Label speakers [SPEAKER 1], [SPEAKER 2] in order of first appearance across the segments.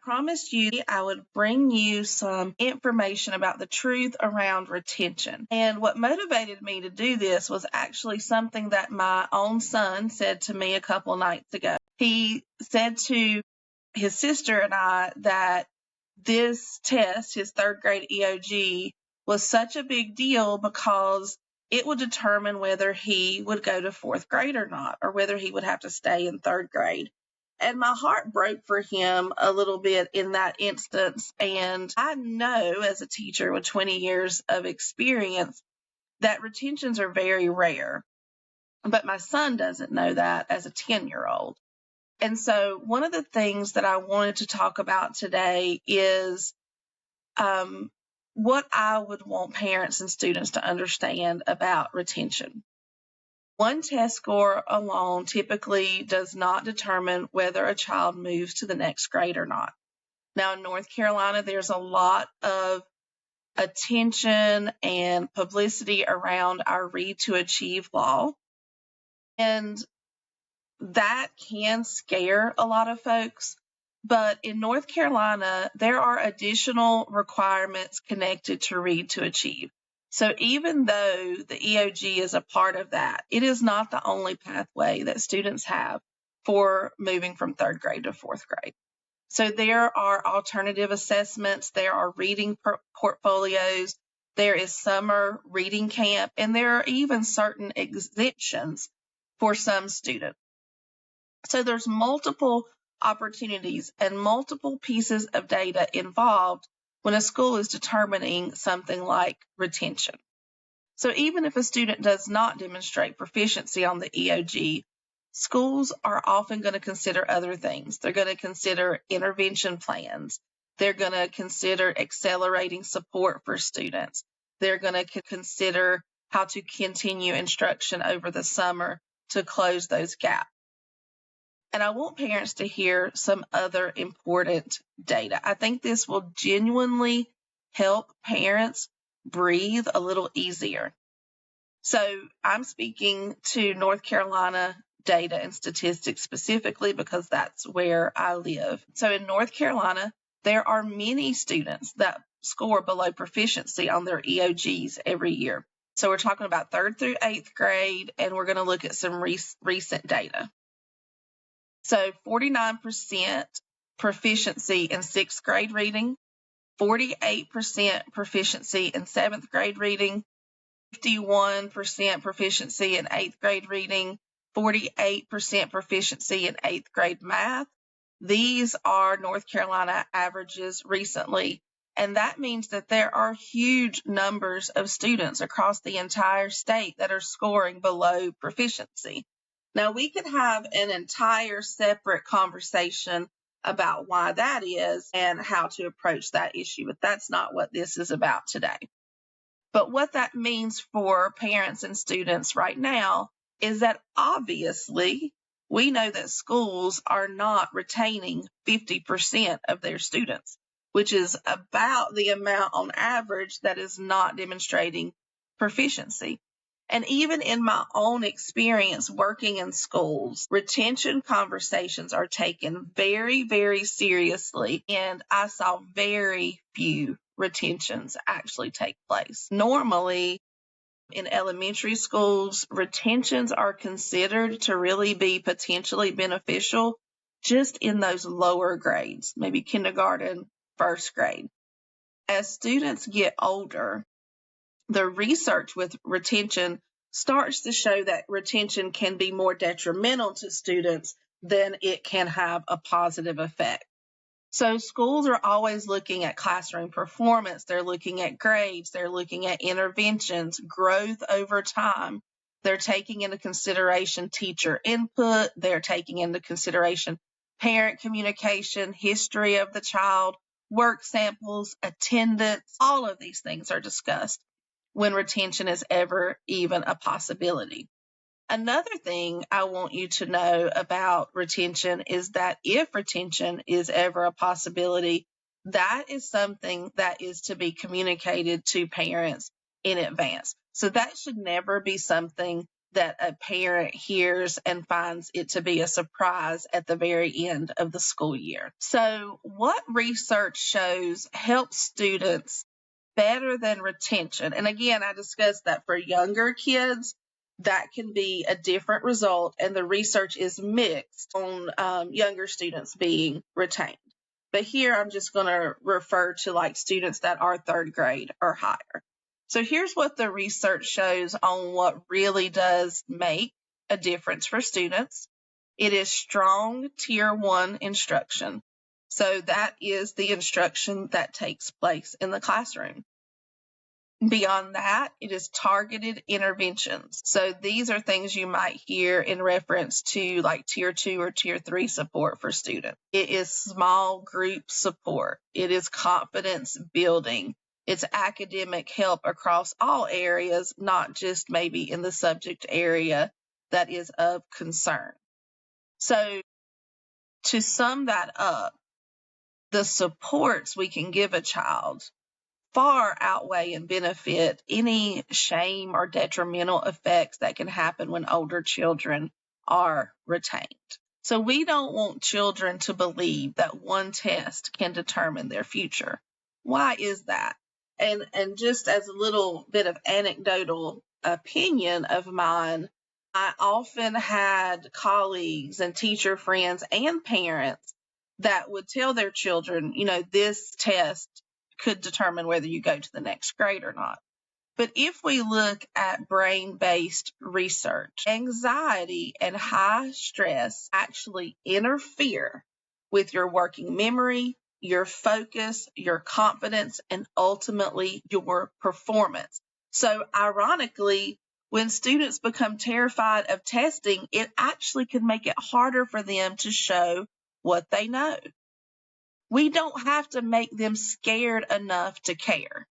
[SPEAKER 1] promised you I would bring you some information about the truth around retention. And what motivated me to do this was actually something that my own son said to me a couple nights ago. He said to his sister and I that this test, his third grade EOG, was such a big deal because it would determine whether he would go to fourth grade or not, or whether he would have to stay in third grade. And my heart broke for him a little bit in that instance. And I know as a teacher with 20 years of experience that retentions are very rare. But my son doesn't know that as a 10-year-old. And so one of the things that I wanted to talk about today is what I would want parents and students to understand about retention. One test score alone typically does not determine whether a child moves to the next grade or not. Now, in North Carolina, there's a lot of attention and publicity around our Read to Achieve law. And that can scare a lot of folks. But in North Carolina, there are additional requirements connected to Read to Achieve. So even though the EOG is a part of that, it is not the only pathway that students have for moving from third grade to fourth grade. So there are alternative assessments, there are reading portfolios, there is summer reading camp, and there are even certain exemptions for some students. So there's multiple opportunities and multiple pieces of data involved when a school is determining something like retention. So even if a student does not demonstrate proficiency on the EOG, schools are often going to consider other things. They're going to consider intervention plans. They're going to consider accelerating support for students. They're going to consider how to continue instruction over the summer to close those gaps. And I want parents to hear some other important data. I think this will genuinely help parents breathe a little easier. So I'm speaking to North Carolina data and statistics specifically because that's where I live. So in North Carolina, there are many students that score below proficiency on their EOGs every year. So we're talking about third through eighth grade, and we're going to look at some recent data. So 49% proficiency in sixth grade reading, 48% proficiency in seventh grade reading, 51% proficiency in eighth grade reading, 48% proficiency in eighth grade math. These are North Carolina averages recently, and that means that there are huge numbers of students across the entire state that are scoring below proficiency. Now, we could have an entire separate conversation about why that is and how to approach that issue, but that's not what this is about today. But what that means for parents and students right now is that obviously we know that schools are not retaining 50% of their students, which is about the amount on average that is not demonstrating proficiency. And even in my own experience working in schools, retention conversations are taken very, very seriously, and I saw very few retentions actually take place. Normally, in elementary schools, retentions are considered to really be potentially beneficial just in those lower grades, maybe kindergarten, first grade. As students get older, the research with retention starts to show that retention can be more detrimental to students than it can have a positive effect. So schools are always looking at classroom performance. They're looking at grades. They're looking at interventions, growth over time. They're taking into consideration teacher input. They're taking into consideration parent communication, history of the child, work samples, attendance. All of these things are discussed when retention is ever even a possibility. Another thing I want you to know about retention is that if retention is ever a possibility, that is something that is to be communicated to parents in advance. So that should never be something that a parent hears and finds it to be a surprise at the very end of the school year. So, what research shows helps students better than retention? And again, I discussed that for younger kids, that can be a different result, and the research is mixed on younger students being retained. But here I'm just going to refer to like students that are third grade or higher. So here's what the research shows on what really does make a difference for students. It is strong tier 1 instruction. So that is the instruction that takes place in the classroom. Beyond that, it is targeted interventions. So these are things you might hear in reference to like tier 2 or tier 3 support for students. It is small group support. It is confidence building. It's academic help across all areas, not just maybe in the subject area that is of concern. So to sum that up, the supports we can give a child far outweigh and benefit any shame or detrimental effects that can happen when older children are retained. So we don't want children to believe that one test can determine their future. Why is that? And just as a little bit of anecdotal opinion of mine, I often had colleagues and teacher friends and parents that would tell their children, this test could determine whether you go to the next grade or not. But if we look at brain-based research, anxiety and high stress actually interfere with your working memory, your focus, your confidence, and ultimately your performance. So ironically, when students become terrified of testing, it actually can make it harder for them to show what they know. We don't have to make them scared enough to care.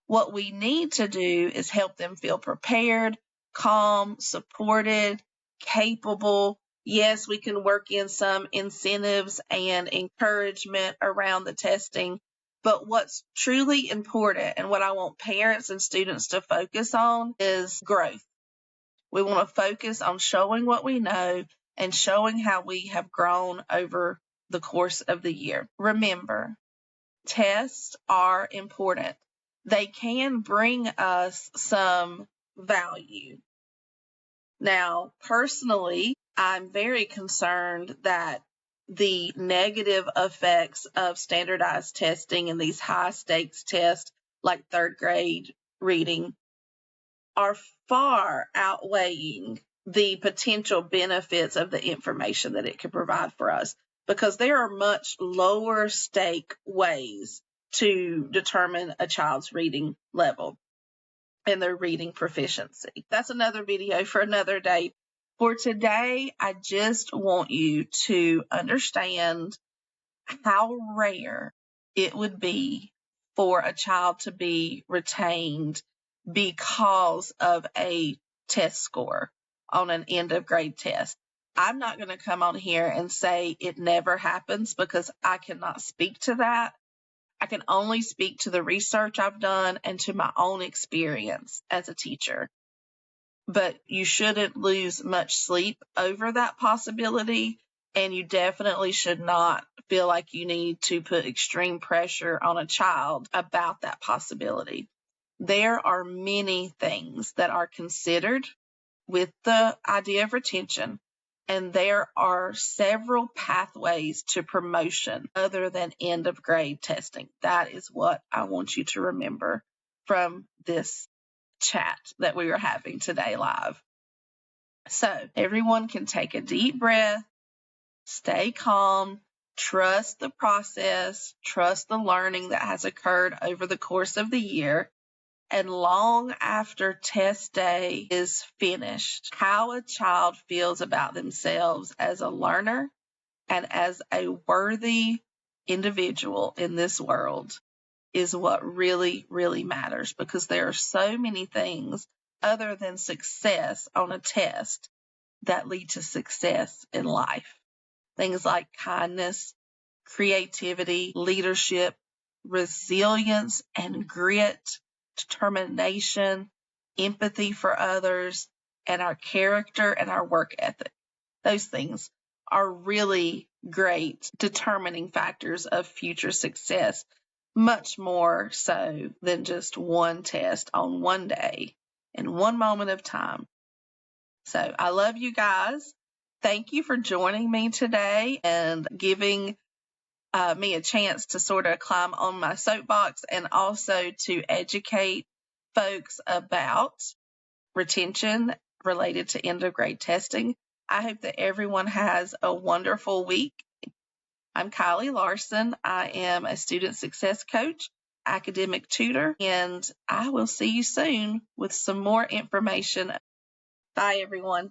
[SPEAKER 1] What we need to do is help them feel prepared, calm, supported, capable. Yes, we can work in some incentives and encouragement around the testing, but what's truly important and what I want parents and students to focus on is growth. We want to focus on showing what we know and showing how we have grown over the course of the year. Remember, tests are important. They can bring us some value. Now, personally, I'm very concerned that the negative effects of standardized testing and these high stakes tests like third grade reading are far outweighing the potential benefits of the information that it can provide for us, because there are much lower stake ways to determine a child's reading level and their reading proficiency. That's another video for another day. For today, I just want you to understand how rare it would be for a child to be retained because of a test score on an end of grade test. I'm not going to come on here and say it never happens, because I cannot speak to that. I can only speak to the research I've done and to my own experience as a teacher. But you shouldn't lose much sleep over that possibility, and you definitely should not feel like you need to put extreme pressure on a child about that possibility. There are many things that are considered with the idea of retention, and there are several pathways to promotion other than end of grade testing. That is what I want you to remember from this chat that we are having today live. So everyone can take a deep breath, stay calm, trust the process, trust the learning that has occurred over the course of the year. And long after test day is finished, how a child feels about themselves as a learner and as a worthy individual in this world is what really, really matters, because there are so many things other than success on a test that lead to success in life. Things like kindness, creativity, leadership, resilience and grit, determination, empathy for others, and our character and our work ethic. Those things are really great determining factors of future success, much more so than just one test on one day in one moment of time. So I love you guys. Thank you for joining me today and giving me a chance to sort of climb on my soapbox and also to educate folks about retention related to end of grade testing. I hope that everyone has a wonderful week. I'm Kylie Larson. I am a student success coach, academic tutor, and I will see you soon with some more information. Bye, everyone.